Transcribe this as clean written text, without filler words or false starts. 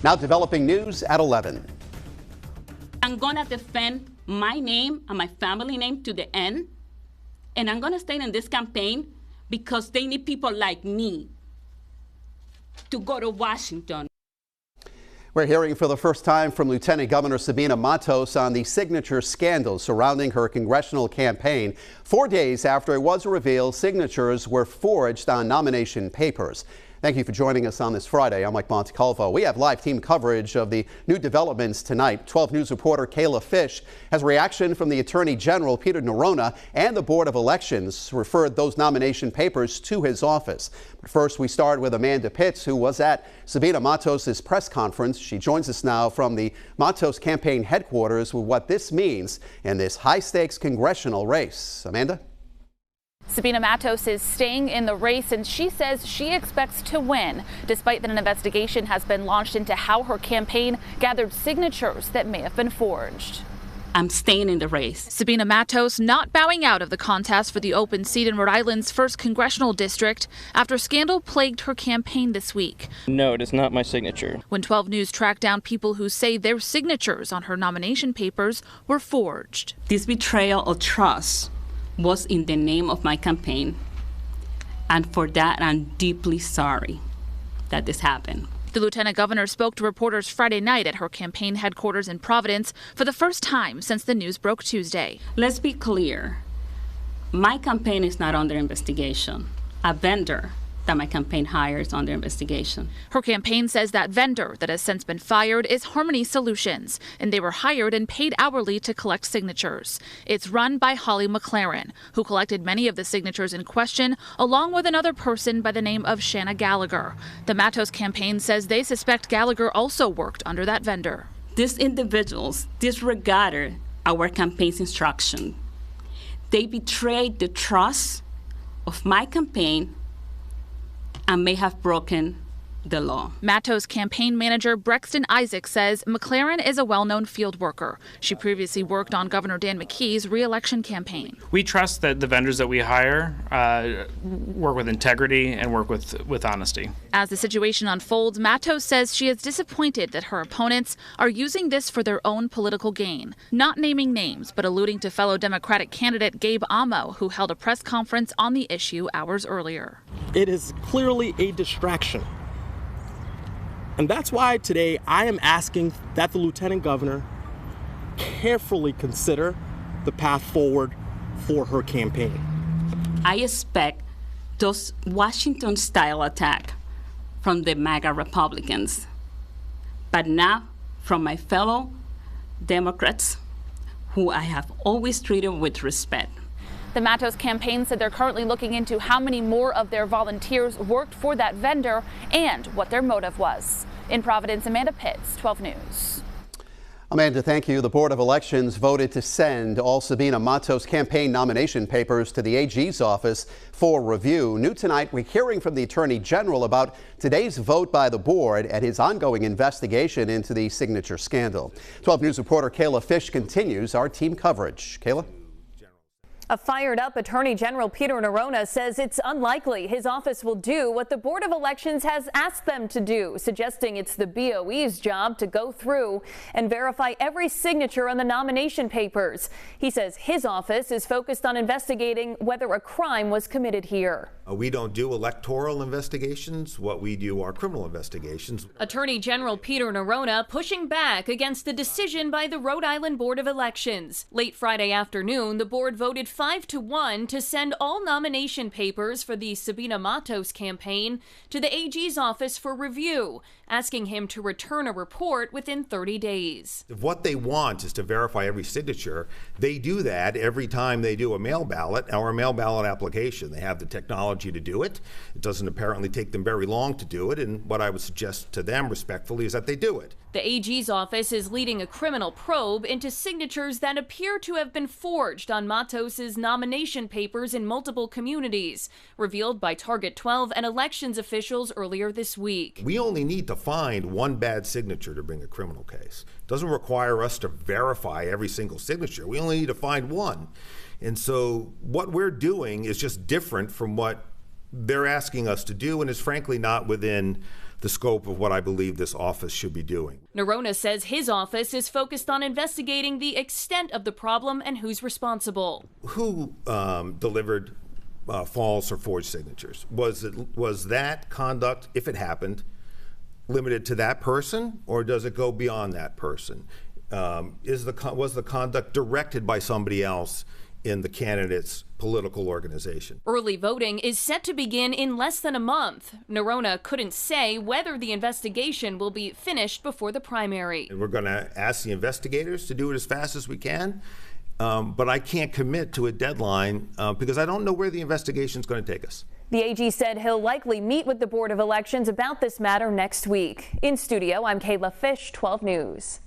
Now developing news at 11. I'm going to defend my name and my family name to the end. And I'm going to stay in this campaign because they need people like me to go to Washington. We're hearing for the first time from Lieutenant Governor Sabina Matos on the signature scandal surrounding her congressional campaign. 4 days after it was revealed signatures were forged on nomination papers. Thank you for joining us on this Friday. I'm Mike Montecalvo. We have live team coverage of the new developments tonight. 12 News reporter Kayla Fish has a reaction from the Attorney General Peter Neronha, and the Board of Elections referred those nomination papers to his office. But first, we start with Amanda Pitts, who was at Sabina Matos' press conference. She joins us now from the Matos campaign headquarters with what this means in this high-stakes congressional race. Amanda? Sabina Matos is staying in the race, and she says she expects to win, despite that an investigation has been launched into how her campaign gathered signatures that may have been forged. I'm staying in the race. Sabina Matos not bowing out of the contest for the open seat in Rhode Island's 1st congressional district after scandal plagued her campaign this week. No, it is not my signature. When 12 News tracked down people who say their signatures on her nomination papers were forged. This betrayal of trust was in the name of my campaign, and for that I'm deeply sorry that this happened. The lieutenant governor spoke to reporters Friday night at her campaign headquarters in Providence for the first time since the news broke Tuesday. Let's be clear, my campaign is not under investigation. A vendor that my campaign hires under investigation. Her campaign says that vendor that has since been fired is Harmony Solutions, and they were hired and paid hourly to collect signatures. It's run by Holly McLaren, who collected many of the signatures in question, along with another person by the name of Shanna Gallagher. The Matos campaign says they suspect Gallagher also worked under that vendor. These individuals disregarded our campaign's instruction. They betrayed the trust of my campaign and may have broken the law. Matos campaign manager Brexton Isaac says McLaren is a well-known field worker. She previously worked on Governor Dan McKee's re-election campaign. We trust that the vendors that we hire work with integrity and work with honesty. As the situation unfolds, Matos says she is disappointed that her opponents are using this for their own political gain, not naming names, but alluding to fellow Democratic candidate Gabe Amo, who held a press conference on the issue hours earlier. It is clearly a distraction. And that's why today I am asking that the Lieutenant Governor carefully consider the path forward for her campaign. I expect those Washington-style attacks from the MAGA Republicans, but not from my fellow Democrats, who I have always treated with respect. The Matos campaign said they're currently looking into how many more of their volunteers worked for that vendor and what their motive was. In Providence, Amanda Pitts, 12 News. Amanda, thank you. The Board of Elections voted to send all Sabina Matos campaign nomination papers to the AG's office for review. New tonight, we're hearing from the Attorney General about today's vote by the board and his ongoing investigation into the signature scandal. 12 News reporter Kayla Fish continues our team coverage. Kayla? A fired-up Attorney General Peter Neronha says it's unlikely his office will do what the Board of Elections has asked them to do, suggesting it's the BOE's job to go through and verify every signature on the nomination papers. He says his office is focused on investigating whether a crime was committed here. We don't do electoral investigations. What we do are criminal investigations. Attorney General Peter Neronha pushing back against the decision by the Rhode Island Board of Elections. Late Friday afternoon, the board voted 5-1 to send all nomination papers for the Sabina Matos campaign to the AG's office for review, asking him to return a report within 30 days. If what they want is to verify every signature, they do that every time they do a mail ballot or a mail ballot application. They have the technology to do it. It doesn't apparently take them very long to do it, and what I would suggest to them respectfully is that they do it. The AG's office is leading a criminal probe into signatures that appear to have been forged on Matos' nomination papers in multiple communities, revealed by Target 12 and elections officials earlier this week. We only need to find one bad signature to bring a criminal case. It doesn't require us to verify every single signature. We only need to find one. And so what we're doing is just different from what they're asking us to do, and is frankly not within the scope of what I believe this office should be doing. Nerona says his office is focused on investigating the extent of the problem and who's responsible. Who delivered false or forged signatures? Was that conduct, if it happened, limited to that person, or does it go beyond that person? Was the conduct directed by somebody else in the candidate's political organization? Early voting is set to begin in less than a month. Nerona couldn't say whether the investigation will be finished before the primary. And we're going to ask the investigators to do it as fast as we can, but I can't commit to a deadline because I don't know where the investigation is going to take us. The AG said he'll likely meet with the Board of Elections about this matter next week. In studio, I'm Kayla Fish, 12 News.